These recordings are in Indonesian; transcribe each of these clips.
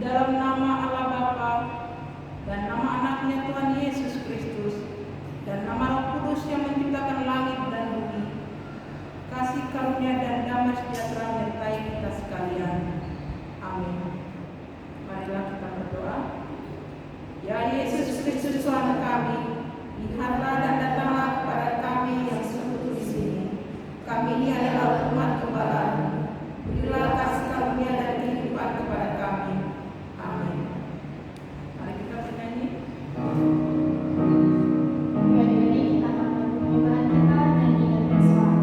dalam nama Allah Bapa dan nama anaknya Tuhan Yesus Kristus dan nama Roh Kudus yang menciptakan langit dan bumi, kasih karunia dan damai sejahtera menyertai kita sekalian. Amin. Marilah kita berdoa. Ya Yesus Kristus Tuhan kami, lihatlah dan datanglah kepada kami yang sekutu di sini. Kami ini adalah umat gembala-Mu. Berilah kasih karunia dan kehidupan kepada kami. Amin. Mari kita bernyanyi. Adik-adik, kita akan penyembahan kita nyanyi dan bersuara.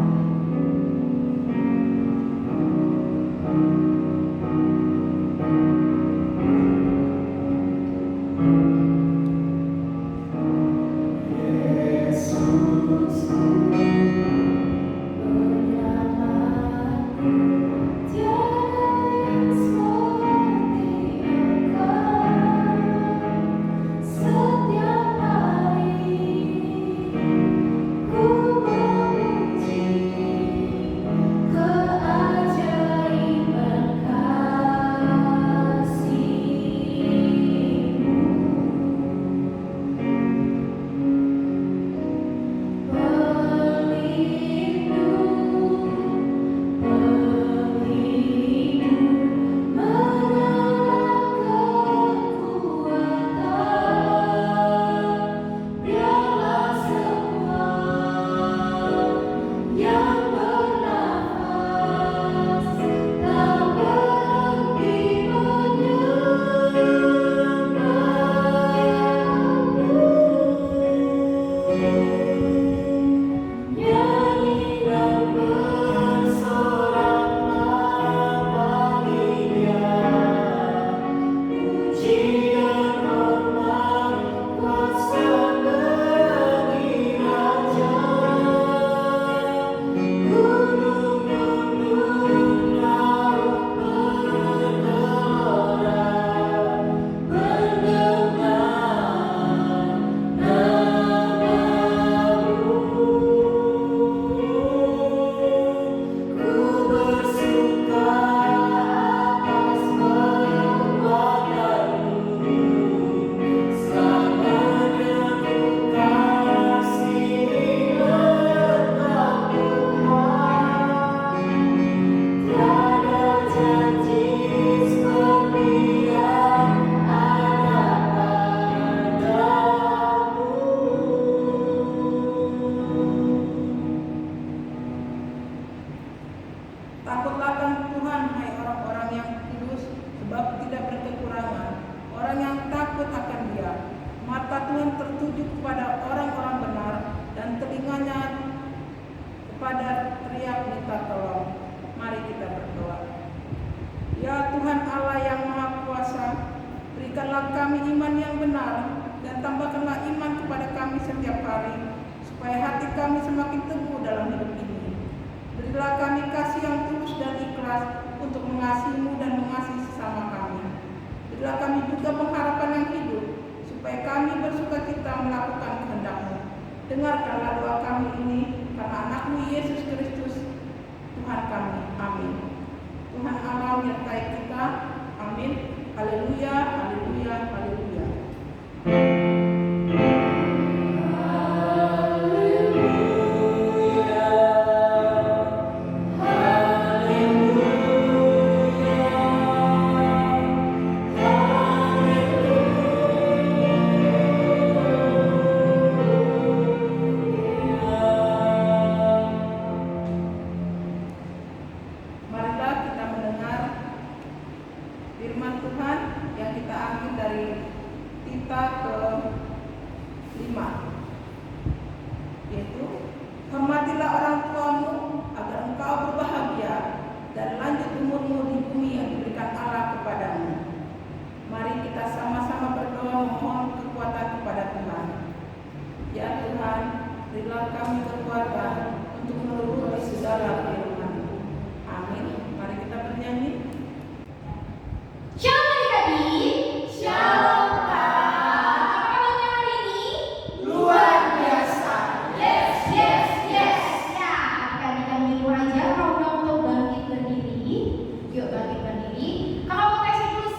Takutlah akan Tuhan, hai orang-orang yang kudus, sebab tidak berkekurangan orang yang takut akan Dia. Mata Tuhan tertuju kepada orang-orang benar, dan telinganya kepada teriak minta tolong. Mari kita berdoa. Ya Tuhan Allah yang Maha Kuasa, berikanlah kami iman yang benar, dan tambahkanlah iman kepada kami setiap hari, supaya hati kami semakin teguh dalam hidup ini. Berilah kami kasih yang tulus dan ikhlas untuk mengasihi-Mu dan mengasihi sesama kami. Berilah kami juga pengharapan yang hidup, supaya kami bersukacita melakukan kehendak-Mu. Dengarkanlah doa kami ini, karena anak-Mu Yesus Kristus, Tuhan kami. Amin. Tuhan Allah menyertai kita. Amin. Haleluya, haleluya, haleluya. Marilah kita mendengar firman Tuhan yang kita ambil dari Tita ke-5, yaitu hormatilah orang tuamu agar engkau berbahagia dan lanjut umurmu di bumi yang diberikan Allah kepadamu. Mari kita sama-sama berdoa memohon kekuatan kepada Tuhan. Ya Tuhan, berilah kami kekuatan untuk meluruhi segala firman-Mu. Amin. Mari kita bernyanyi. Shalom adik-adik. Shalom Kak. Apa kabarnya hari ini? Luar biasa. Yes, yes, yes. Ya, adik-adik yang di rumah aja, kalau udah bangkit berdiri. Yuk bangkit berdiri. Kalau mau tes dulu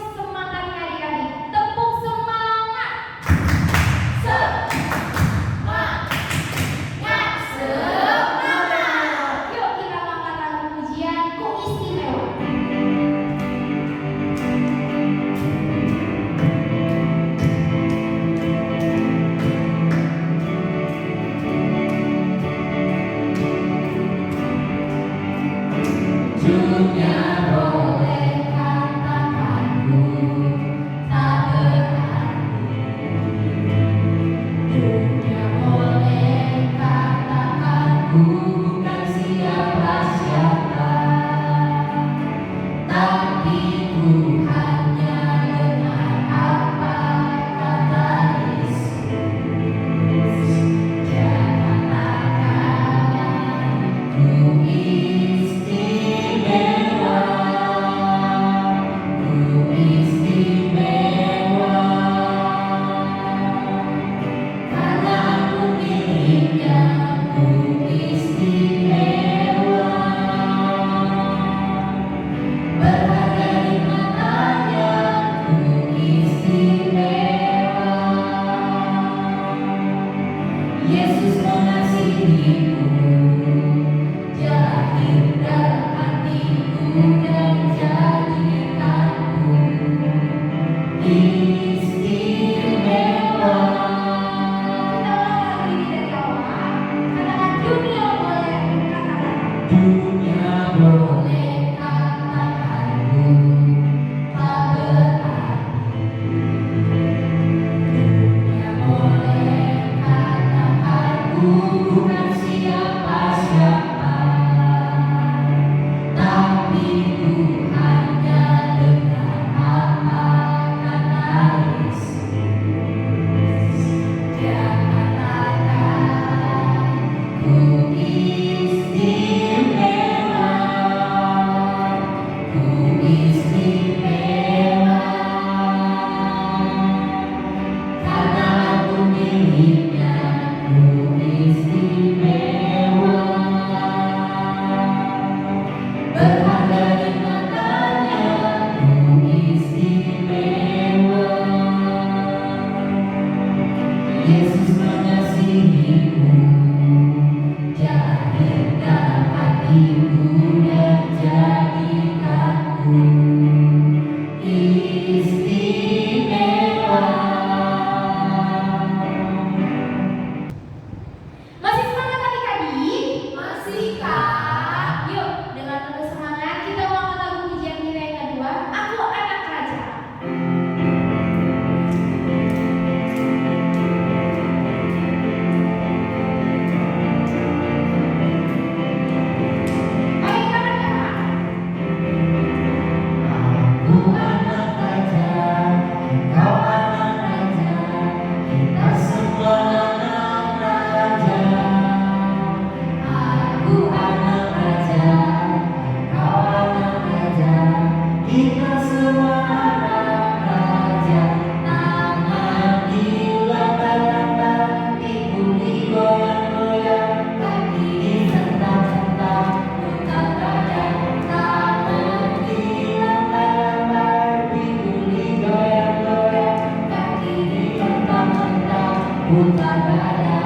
putra raja.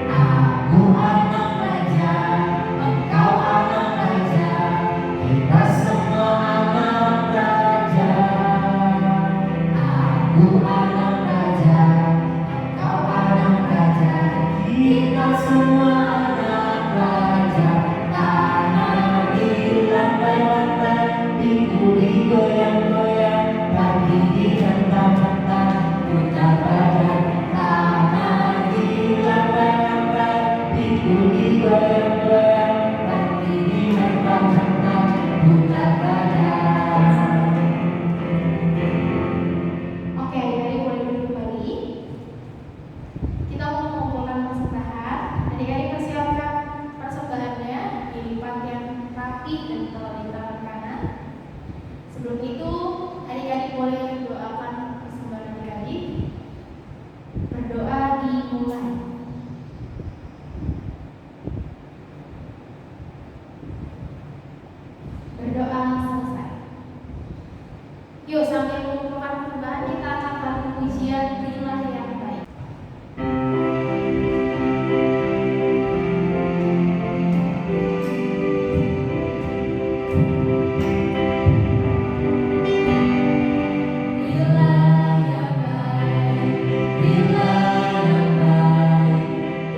Aku anak raja, engkau anak raja, kita semua anak raja. Aku anak raja, engkau anak raja, kita semua anak raja. Tanah dilambai-lambai, pintu digoyang-goyang, kaki dihentak-hentak, putar badan. Tanah dilambai-lambai, pintu digoyang-goyang, kaki dihentak-hentak, putar badan. Oke, jadi boleh duduk kembali. Kita mau mengumpulkan persembahan. Adik-adik persiapkan persembahannya, dilipat yang rapi dan telah ditaruh kanan. Sebelum itu, adik-adik boleh doakan persembahan adik-adik. Berdoa dimulai. Berdoa selesai. Yuk, sambil mengumpulkan persembahan, kita akan lakukan pujian Berilah yang baik.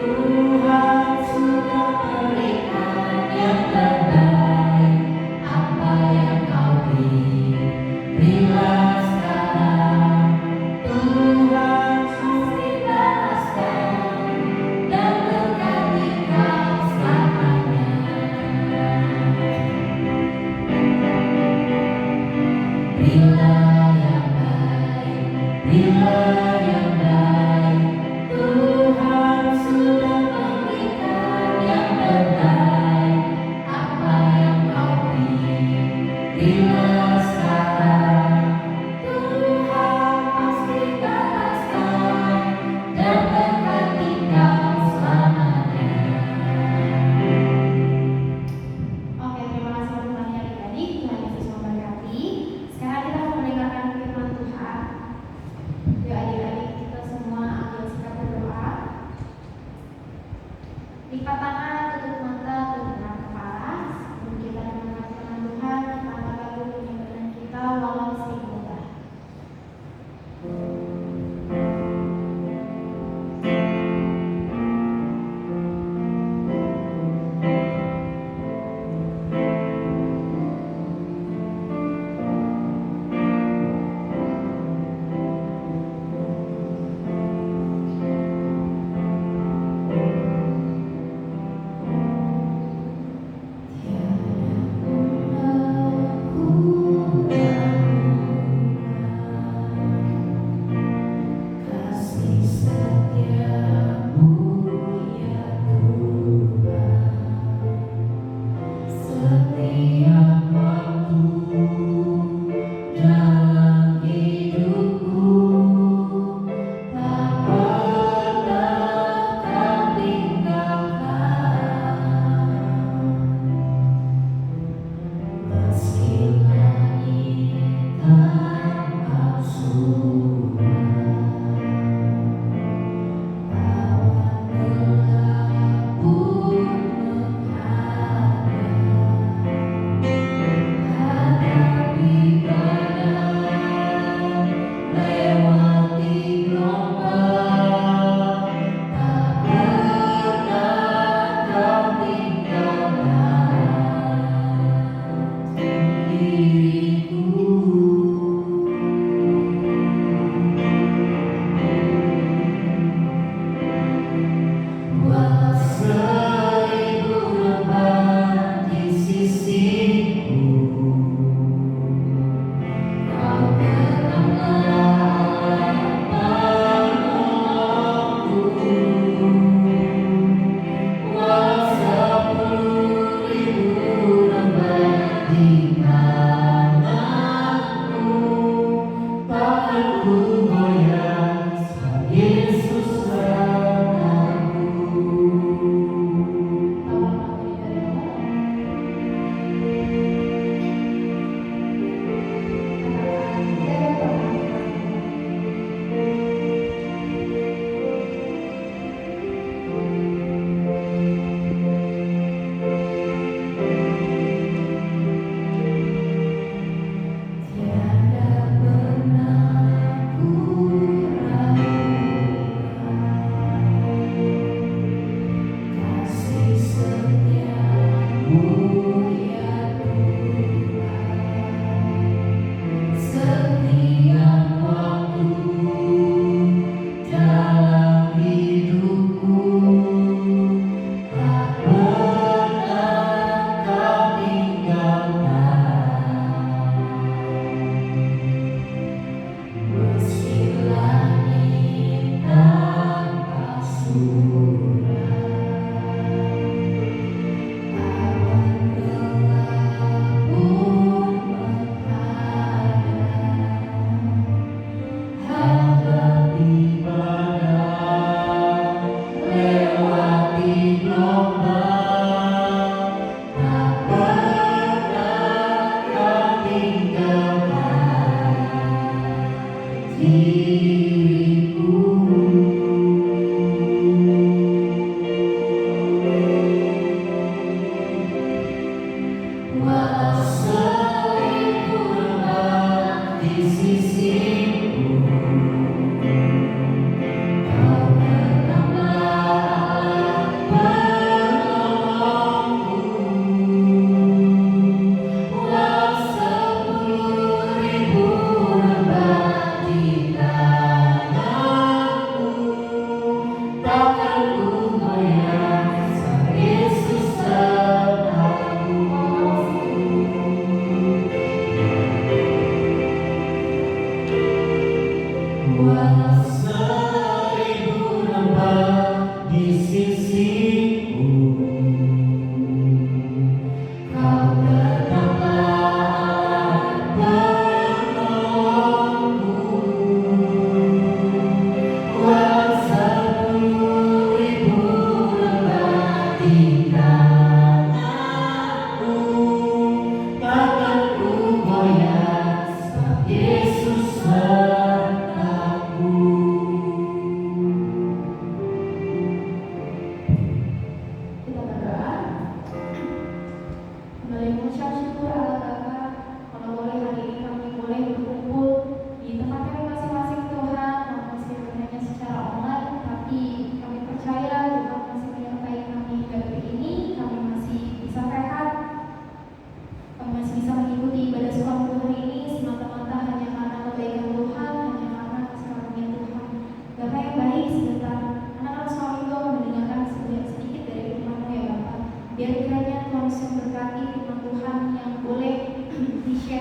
Tuhan sudah berikan yang terbaik. Apa yang kau beri, berilah sekarang. Tuhan pasti balaskan dan berkati kau selamanya. Berilah yang baik, berilah yang baik. Tuhan sudah memberikan yang terbaik. Apa yang kau beri, berilah sekarang. Tuhan pasti balaskan dan berkati kau selamanya. Oke, terima kasih untuk adik-adik. Tuhan Yesus memberkati. Sekarang kita akan mendengarkan firman Tuhan. Yuk adik-adik, kita semua ambil sikap berdoa. Lipat tangan, tutup mata, tundukkan kepala. Sebelum kita mendengarkan firman Tuhan, kita akan lalu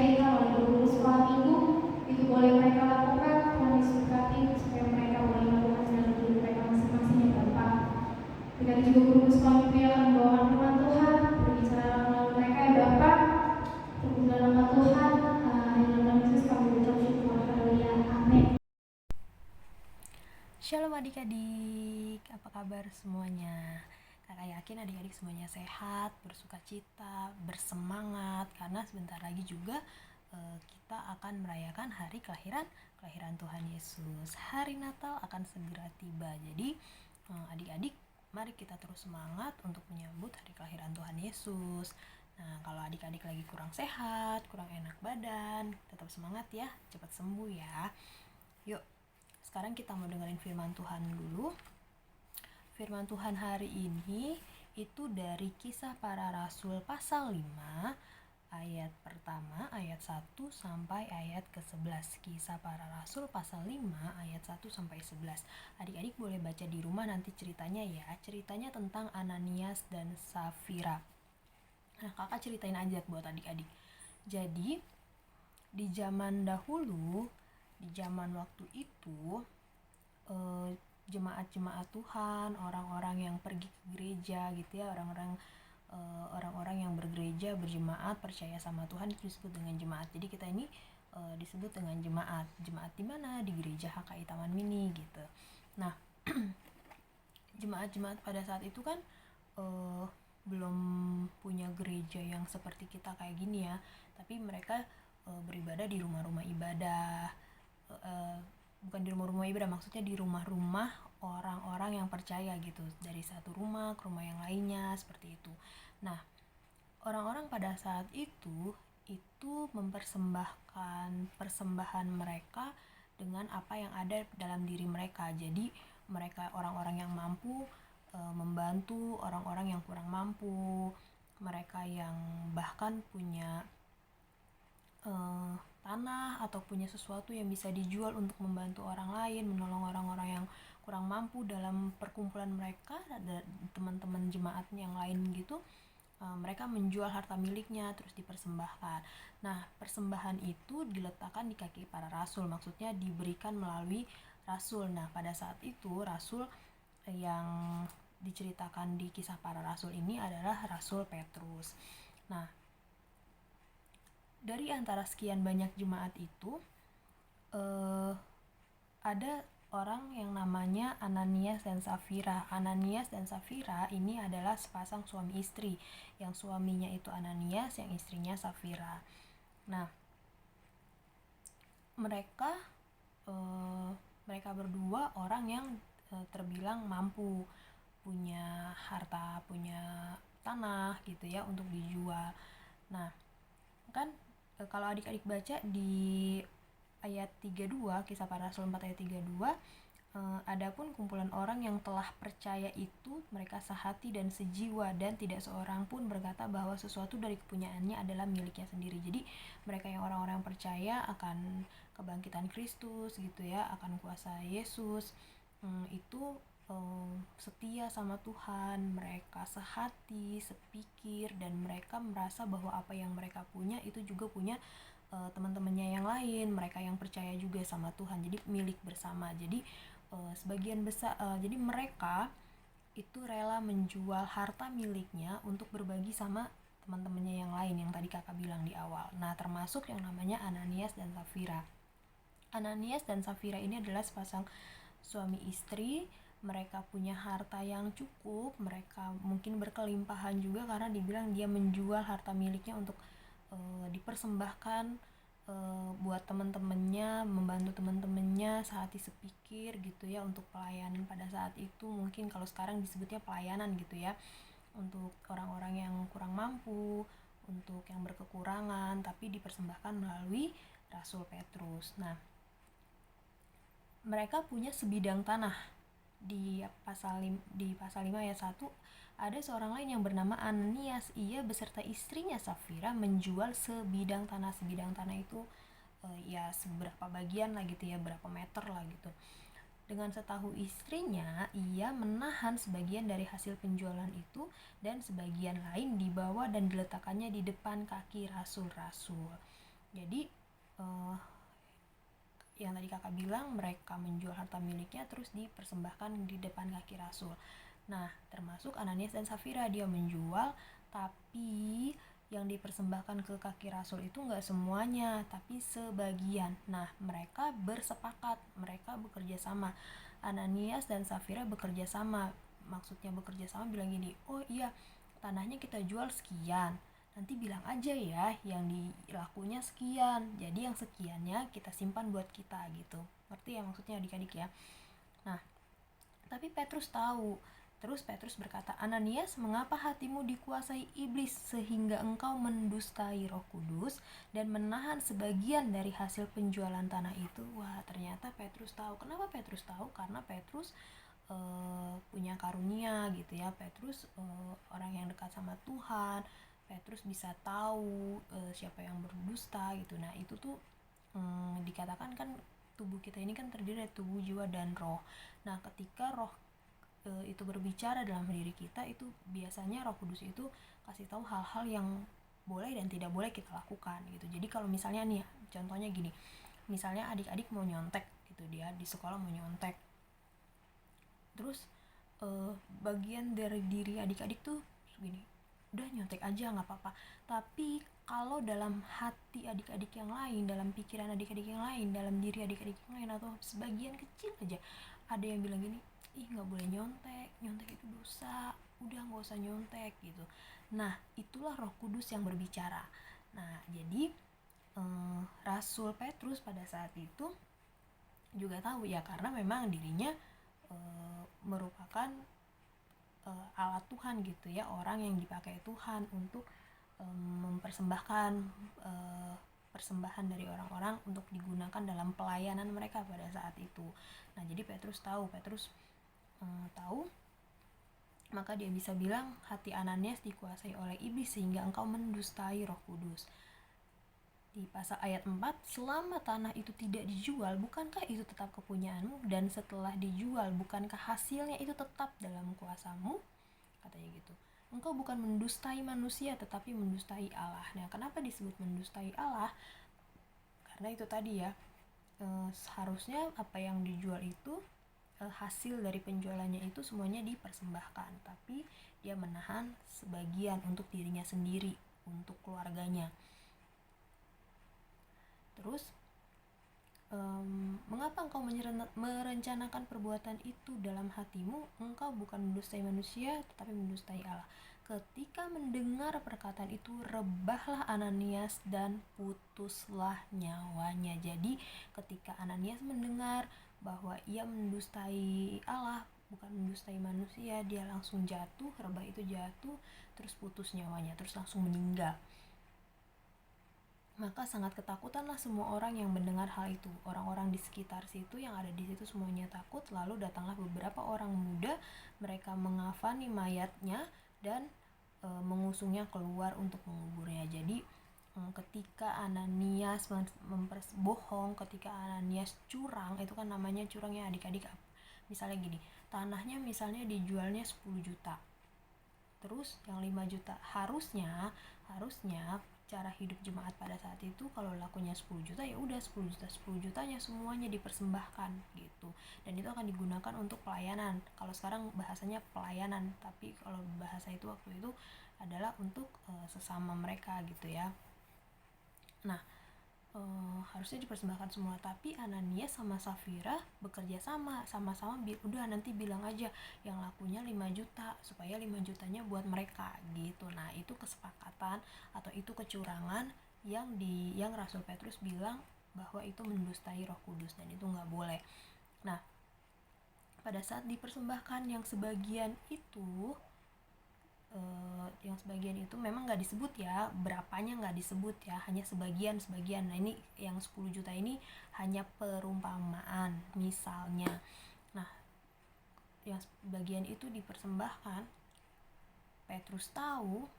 mereka oleh guru sekolah minggu itu boleh mereka lakukan. Tuhan Yesus berkati supaya mereka boleh melakukan dalam hidup mereka masing-masing yang gampang. Berkati juga guru sekolah minggu yang akan membawakan firman Tuhan, berbicara melalui mereka ya Bapak. Terpujilah nama Tuhan. Dalam nama Yesus kami berdoa syukur. Haleluya. Amin. Shalom adik-adik, apa kabar semuanya? Kakak yakin adik-adik semuanya sehat, bersuka cita, bersemangat karena sebentar lagi juga kita akan merayakan hari kelahiran Tuhan Yesus. Hari Natal akan segera tiba. Jadi adik-adik, mari kita terus semangat untuk menyambut hari kelahiran Tuhan Yesus. Nah, kalau adik-adik lagi kurang sehat, kurang enak badan, tetap semangat ya, cepat sembuh ya. Yuk, sekarang kita mau dengerin firman Tuhan dulu. Firman Tuhan hari ini itu dari Kisah Para Rasul pasal 5 ayat pertama, ayat 1 sampai ayat ke-11. Kisah Para Rasul pasal 5 ayat 1 sampai 11. Adik-adik boleh baca di rumah nanti ceritanya ya. Ceritanya tentang Ananias dan Safira. Nah, kakak ceritain aja buat adik-adik. Jadi di zaman dahulu, di zaman waktu itu, jemaat-jemaat Tuhan, orang-orang yang pergi ke gereja gitu ya, orang-orang yang bergereja, berjemaat, percaya sama Tuhan itu disebut dengan jemaat. Jadi kita ini disebut dengan jemaat. Jemaat di mana? Di gereja HKI Taman Mini gitu. Nah, jemaat-jemaat pada saat itu kan belum punya gereja yang seperti kita kayak gini ya, tapi mereka beribadah di rumah-rumah ibadah. Bukan di rumah-rumah ibadah, maksudnya di rumah-rumah orang-orang yang percaya gitu, dari satu rumah ke rumah yang lainnya, seperti itu. Nah, orang-orang pada saat itu mempersembahkan persembahan mereka dengan apa yang ada dalam diri mereka. Jadi mereka orang-orang yang mampu membantu orang-orang yang kurang mampu, mereka yang bahkan punya tanah atau punya sesuatu yang bisa dijual untuk membantu orang lain, menolong orang-orang yang kurang mampu dalam perkumpulan mereka, ada teman-teman jemaat yang lain gitu. Mereka menjual harta miliknya terus dipersembahkan. Nah, persembahan itu diletakkan di kaki para rasul, maksudnya diberikan melalui rasul. Nah, pada saat itu rasul yang diceritakan di Kisah Para Rasul ini adalah Rasul Petrus. Nah, dari antara sekian banyak jemaat itu ada orang yang namanya Ananias dan Safira. Ananias dan Safira ini adalah sepasang suami istri, yang suaminya itu Ananias, yang istrinya Safira. Nah, mereka berdua orang yang terbilang mampu, punya harta, punya tanah gitu ya untuk dijual. Nah, kan kalau adik-adik baca di ayat 32, Kisah Para Rasul 4 ayat 32, adapun kumpulan orang yang telah percaya itu, mereka sehati dan sejiwa, dan tidak seorang pun berkata bahwa sesuatu dari kepunyaannya adalah miliknya sendiri. Jadi mereka yang orang-orang yang percaya akan kebangkitan Kristus gitu ya, akan kuasa Yesus, itu setia sama Tuhan, mereka sehati, sepikir, dan mereka merasa bahwa apa yang mereka punya itu juga punya teman-temannya yang lain, mereka yang percaya juga sama Tuhan, jadi milik bersama. Jadi sebagian besar, jadi mereka itu rela menjual harta miliknya untuk berbagi sama teman-temannya yang lain yang tadi kakak bilang di awal. Nah, termasuk yang namanya Ananias dan Safira. Ananias dan Safira ini adalah sepasang suami istri. Mereka punya harta yang cukup, mereka mungkin berkelimpahan juga karena dibilang dia menjual harta miliknya untuk dipersembahkan buat teman-temannya, membantu teman-temannya sehati sepikir gitu ya, untuk pelayanan pada saat itu. Mungkin kalau sekarang disebutnya pelayanan gitu ya, untuk orang-orang yang kurang mampu, untuk yang berkekurangan, tapi dipersembahkan melalui Rasul Petrus. Nah, mereka punya sebidang tanah. Di pasal 5 ayat 1 ada seorang lain yang bernama Ananias. Ia beserta istrinya Safira menjual sebidang tanah. Sebidang tanah itu ya seberapa bagian lah gitu ya, berapa meter lah gitu. Dengan setahu istrinya, ia menahan sebagian dari hasil penjualan itu dan sebagian lain dibawa dan diletakkannya di depan kaki rasul-rasul. Jadi yang tadi kakak bilang, mereka menjual harta miliknya terus dipersembahkan di depan kaki Rasul. Nah, termasuk Ananias dan Safira, dia menjual, tapi yang dipersembahkan ke kaki Rasul itu nggak semuanya, tapi sebagian. Nah, mereka bersepakat, mereka bekerja sama. Ananias dan Safira bekerja sama. Maksudnya bekerja sama bilang gini, oh iya, tanahnya kita jual sekian, nanti bilang aja ya yang dilakunya sekian, jadi yang sekiannya kita simpan buat kita gitu. Ngerti ya maksudnya adik-adik ya? Nah, tapi Petrus tahu. Terus Petrus berkata, Ananias, mengapa hatimu dikuasai iblis sehingga engkau mendustai Roh Kudus dan menahan sebagian dari hasil penjualan tanah itu? Wah, ternyata Petrus tahu. Kenapa Petrus tahu? Karena Petrus punya karunia gitu ya. Petrus orang yang dekat sama Tuhan. Petrus bisa tahu siapa yang berdusta gitu. Nah, itu tuh dikatakan kan tubuh kita ini kan terdiri dari tubuh, jiwa, dan roh. Nah, ketika roh itu berbicara dalam diri kita, itu biasanya Roh Kudus itu kasih tahu hal-hal yang boleh dan tidak boleh kita lakukan gitu. Jadi kalau misalnya nih, contohnya gini, misalnya adik-adik mau nyontek gitu, dia di sekolah mau nyontek, terus bagian dari diri adik-adik tuh gini, udah nyontek aja nggak apa-apa. Tapi kalau dalam hati adik-adik yang lain, dalam pikiran adik-adik yang lain, dalam diri adik-adik yang lain, atau sebagian kecil aja ada yang bilang gini, ih nggak boleh nyontek, nyontek itu dosa, udah nggak usah nyontek gitu. Nah, itulah Roh Kudus yang berbicara. Nah, jadi Rasul Petrus pada saat itu juga tahu ya, karena memang dirinya merupakan alat Tuhan gitu ya, orang yang dipakai Tuhan untuk mempersembahkan persembahan dari orang-orang untuk digunakan dalam pelayanan mereka pada saat itu. Nah, jadi Petrus tahu, maka dia bisa bilang, hati Ananias dikuasai oleh iblis sehingga engkau mendustai Roh Kudus. Di pasal ayat 4, selama tanah itu tidak dijual, bukankah itu tetap kepunyaanmu? Dan setelah dijual, bukankah hasilnya itu tetap dalam kuasamu? Katanya gitu. Engkau bukan mendustai manusia, tetapi mendustai Allah. Nah, kenapa disebut mendustai Allah? Karena itu tadi ya, seharusnya apa yang dijual itu, hasil dari penjualannya itu semuanya dipersembahkan, tapi dia menahan sebagian untuk dirinya sendiri, untuk keluarganya. Terus mengapa engkau merencanakan perbuatan itu dalam hatimu? Engkau bukan mendustai manusia, tetapi mendustai Allah. Ketika mendengar perkataan itu, rebahlah Ananias dan putuslah nyawanya. Jadi ketika Ananias mendengar bahwa ia mendustai Allah, bukan mendustai manusia, dia langsung jatuh, rebah itu jatuh, terus putus nyawanya, terus langsung meninggal. Maka sangat ketakutanlah semua orang yang mendengar hal itu. Orang-orang di sekitar situ yang ada di situ semuanya takut. Lalu datanglah beberapa orang muda, mereka mengafani mayatnya dan mengusungnya keluar untuk menguburnya. Jadi ketika Ananias bohong, ketika Ananias curang, itu kan namanya curangnya adik-adik. Misalnya gini, tanahnya misalnya dijualnya 10 juta, terus yang 5 juta harusnya cara hidup jemaat pada saat itu kalau lakunya 10 juta, ya udah 10 jutanya semuanya dipersembahkan gitu, dan itu akan digunakan untuk pelayanan. Kalau sekarang bahasanya pelayanan, tapi kalau bahasa itu waktu itu adalah untuk sesama mereka gitu ya. Nah, harusnya dipersembahkan semua, tapi Ananias sama Safira bekerja sama-sama udah nanti bilang aja yang lakunya 5 juta supaya 5 jutanya buat mereka gitu. Nah, itu kesepakatan atau itu kecurangan yang Rasul Petrus bilang bahwa itu mendustai Roh Kudus dan itu nggak boleh. Nah, pada saat dipersembahkan yang sebagian itu memang nggak disebut ya, berapanya nggak disebut ya, hanya sebagian. Nah, ini yang 10 juta ini hanya perumpamaan misalnya. Nah, yang sebagian itu dipersembahkan, Petrus tahu,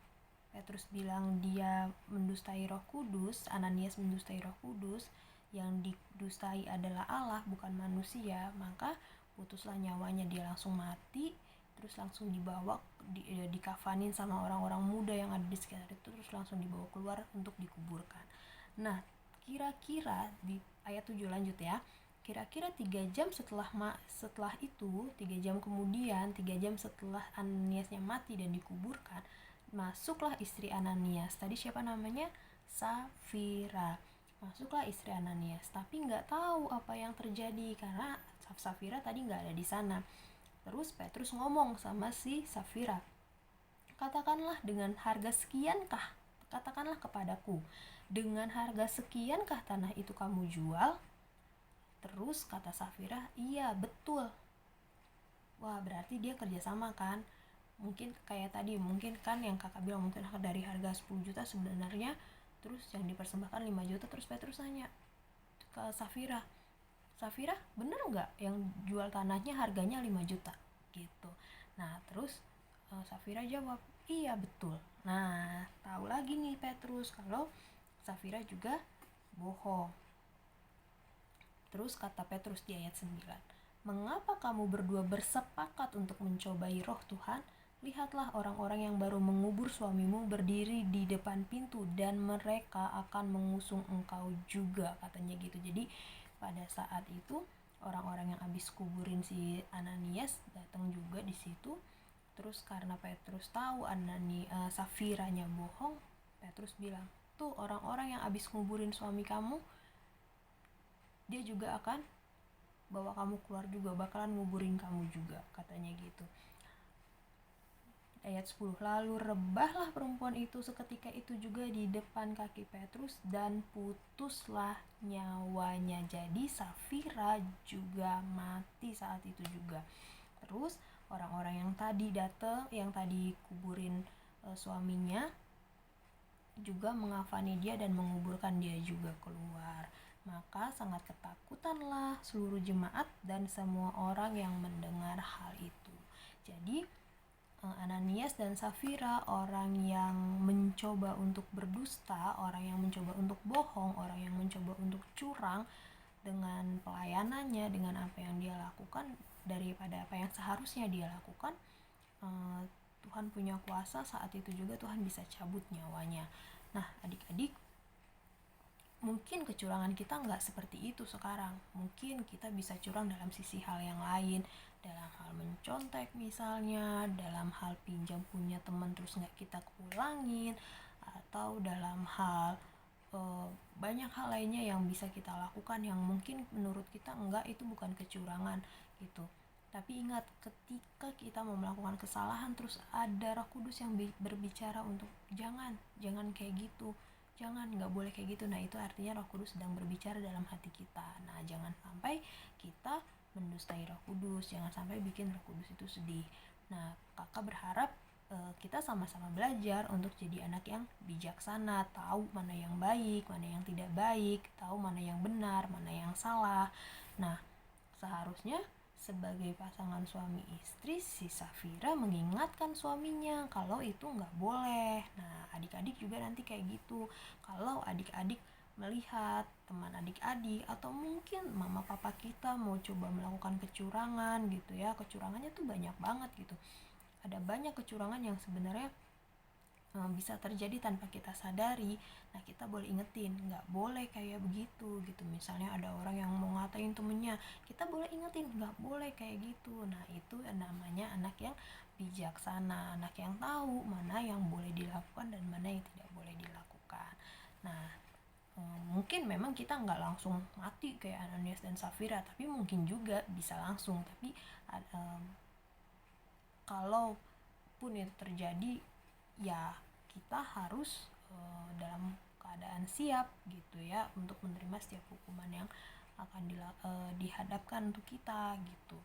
Petrus bilang dia mendustai Roh Kudus, Ananias mendustai Roh Kudus, yang didustai adalah Allah bukan manusia, maka putuslah nyawanya, dia langsung mati. Terus langsung dibawa, dikafanin sama orang-orang muda yang ada di sekitar itu, terus langsung dibawa keluar untuk dikuburkan. Nah, kira-kira di ayat 7 lanjut ya, kira-kira 3 jam setelah itu, 3 jam kemudian, 3 jam setelah Ananiasnya mati dan dikuburkan, masuklah istri Ananias. Tadi siapa namanya? Safira. Masuklah istri Ananias, tapi nggak tahu apa yang terjadi karena Safira tadi nggak ada di sana. Terus Petrus ngomong sama si Safira, katakanlah dengan harga sekiankah, katakanlah kepadaku, dengan harga sekiankah tanah itu kamu jual? Terus kata Safira, iya betul. Wah, berarti dia kerjasama kan. Mungkin kayak tadi, mungkin kan yang kakak bilang, mungkin dari harga 10 juta sebenarnya, terus yang dipersembahkan 5 juta. Terus Petrus nanya ke Safira, Safira bener nggak yang jual tanahnya harganya 5 juta gitu. Nah terus Safira jawab, iya betul. Nah tahu lagi nih Petrus kalau Safira juga bohong. Terus kata Petrus di ayat 9, mengapa kamu berdua bersepakat untuk mencobai roh Tuhan? Lihatlah orang-orang yang baru mengubur suamimu berdiri di depan pintu dan mereka akan mengusung engkau juga, katanya gitu. Jadi pada saat itu orang-orang yang habis kuburin si Ananias datang juga di situ. Terus karena Petrus tahu Safiranya bohong, Petrus bilang, tuh orang-orang yang habis kuburin suami kamu, dia juga akan bawa kamu keluar juga, bakalan nguburin kamu juga, katanya gitu. Ayat 10, lalu rebahlah perempuan itu seketika itu juga di depan kaki Petrus dan putuslah nyawanya. Jadi Safira juga mati saat itu juga. Terus orang-orang yang tadi datang, yang tadi kuburin suaminya juga mengafani dia dan menguburkan dia juga keluar. Maka sangat ketakutanlah seluruh jemaat dan semua orang yang mendengar hal itu. Jadi Ananias dan Safira, orang yang mencoba untuk berdusta, orang yang mencoba untuk bohong, orang yang mencoba untuk curang dengan pelayanannya, dengan apa yang dia lakukan daripada apa yang seharusnya dia lakukan, Tuhan punya kuasa saat itu juga Tuhan bisa cabut nyawanya. Nah adik-adik, mungkin kecurangan kita nggak seperti itu sekarang. Mungkin kita bisa curang dalam sisi hal yang lain, dalam hal mencontek misalnya, dalam hal pinjam punya teman terus nggak kita pulangin, atau dalam hal banyak hal lainnya yang bisa kita lakukan yang mungkin menurut kita enggak, itu bukan kecurangan gitu. Tapi ingat, ketika kita mau melakukan kesalahan terus ada Roh Kudus yang berbicara untuk jangan kayak gitu, jangan, nggak boleh kayak gitu. Nah itu artinya Roh Kudus sedang berbicara dalam hati kita. Nah jangan sampai kita mendustai Roh Kudus, jangan sampai bikin Roh Kudus itu sedih. Nah kakak berharap kita sama-sama belajar untuk jadi anak yang bijaksana, tahu mana yang baik, mana yang tidak baik, tahu mana yang benar, mana yang salah. Nah seharusnya sebagai pasangan suami istri, si Safira mengingatkan suaminya kalau itu nggak boleh. Nah adik-adik juga nanti kayak gitu. Kalau adik-adik melihat teman adik-adik atau mungkin mama papa kita mau coba melakukan kecurangan gitu ya, kecurangannya tuh banyak banget gitu. Ada banyak kecurangan yang sebenarnya bisa terjadi tanpa kita sadari. Nah kita boleh ingetin, nggak boleh kayak begitu gitu. Misalnya ada orang yang mau ngatain temennya, kita boleh ingetin, nggak boleh kayak gitu. Nah itu namanya anak yang bijaksana, anak yang tahu mana yang boleh dilakukan dan mana yang tidak boleh dilakukan. Nah mungkin memang kita nggak langsung mati kayak Ananias dan Safira, tapi mungkin juga bisa langsung. Tapi kalau pun itu terjadi, ya kita harus dalam keadaan siap gitu ya untuk menerima setiap hukuman yang akan dihadapkan untuk kita gitu.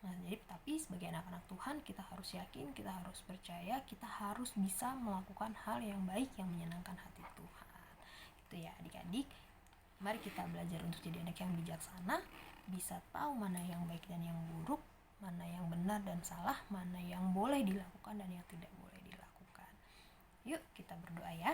Nah jadi tapi sebagai anak-anak Tuhan kita harus yakin, kita harus percaya, kita harus bisa melakukan hal yang baik yang menyenangkan hati Tuhan. Itu ya adik-adik, mari kita belajar untuk jadi anak yang bijaksana, bisa tahu mana yang baik dan yang buruk, mana yang benar dan salah, mana yang boleh dilakukan dan yang tidak boleh dilakukan. Yuk kita berdoa ya.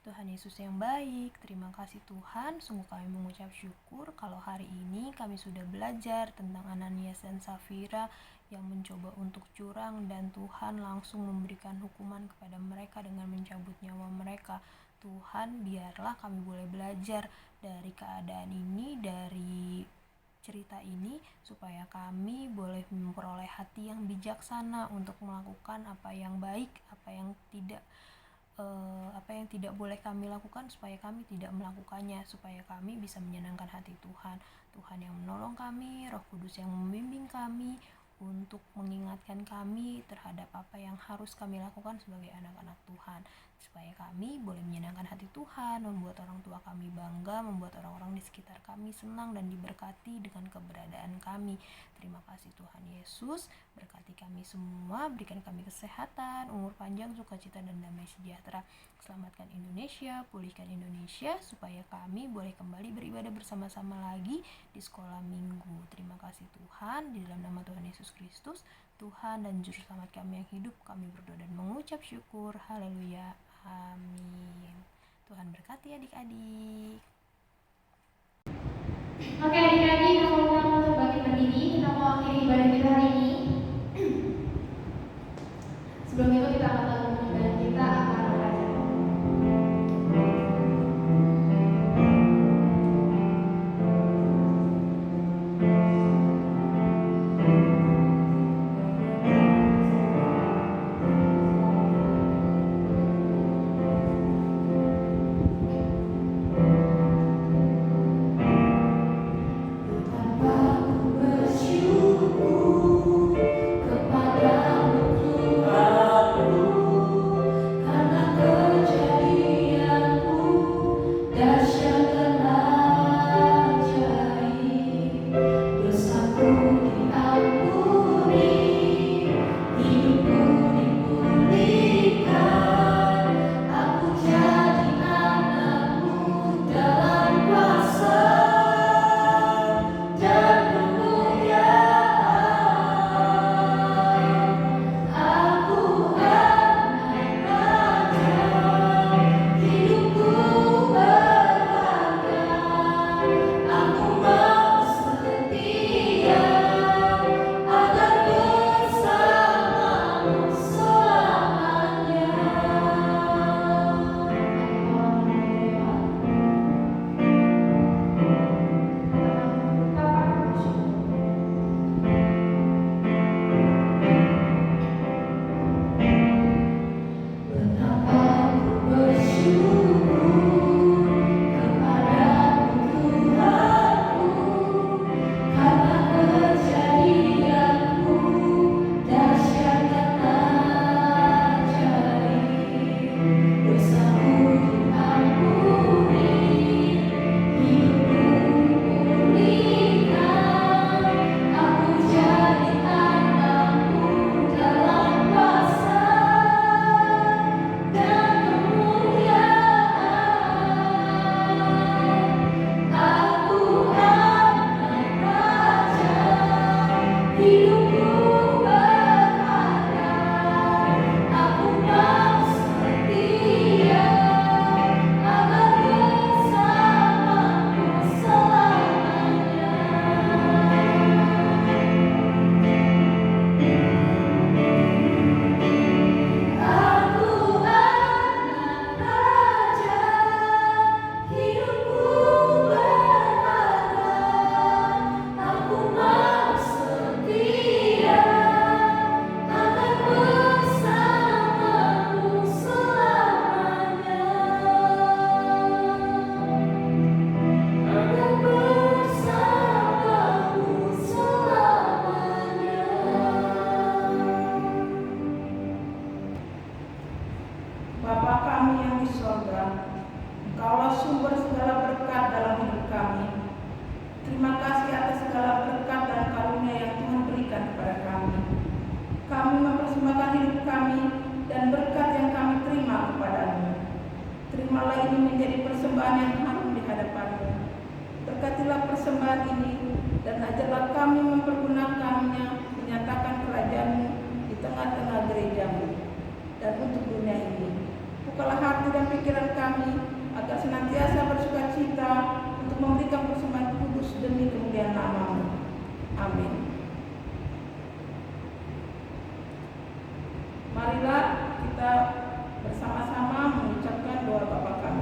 Tuhan Yesus yang baik, terima kasih Tuhan, sungguh kami mengucap syukur kalau hari ini kami sudah belajar tentang Ananias dan Safira yang mencoba untuk curang dan Tuhan langsung memberikan hukuman kepada mereka dengan mencabut nyawa mereka. Tuhan, biarlah kami boleh belajar dari keadaan ini, dari cerita ini, supaya kami boleh memperoleh hati yang bijaksana untuk melakukan apa yang baik, apa yang tidak boleh kami lakukan, supaya kami tidak melakukannya, supaya kami bisa menyenangkan hati Tuhan. Tuhan yang menolong kami, Roh Kudus yang membimbing kami untuk mengingatkan kami terhadap apa yang harus kami lakukan sebagai anak-anak Tuhan, supaya kami boleh menyenangkan hati Tuhan, membuat orang tua kami bangga, membuat orang-orang di sekitar kami senang dan diberkati dengan keberadaan kami. Terima kasih Tuhan Yesus, berkati kami semua, berikan kami kesehatan, umur panjang, sukacita dan damai sejahtera. Selamatkan Indonesia, pulihkan Indonesia, supaya kami boleh kembali beribadah bersama-sama lagi di sekolah minggu. Terima kasih Tuhan, di dalam nama Tuhan Yesus Kristus, Tuhan dan Juru Selamat kami yang hidup, kami berdoa dan mengucap syukur. Haleluya, amin. Tuhan berkati adik-adik. Oke adik-adik, aku undang untuk bagi berdiri. Kita mau akhiri ibadah kita hari ini. Sebelum itu kita akan lakukan dan kita akan belajar. Marilah kita bersama-sama mengucapkan doa Bapa kami.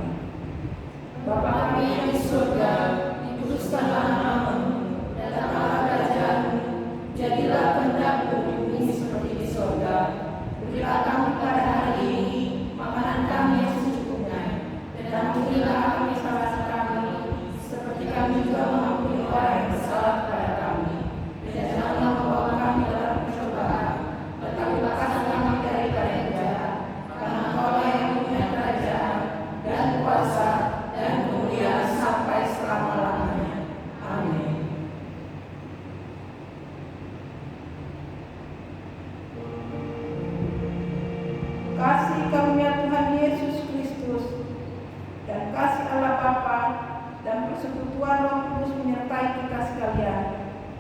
persekutuan Roh Kudus menyertai kita sekalian.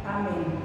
Amin.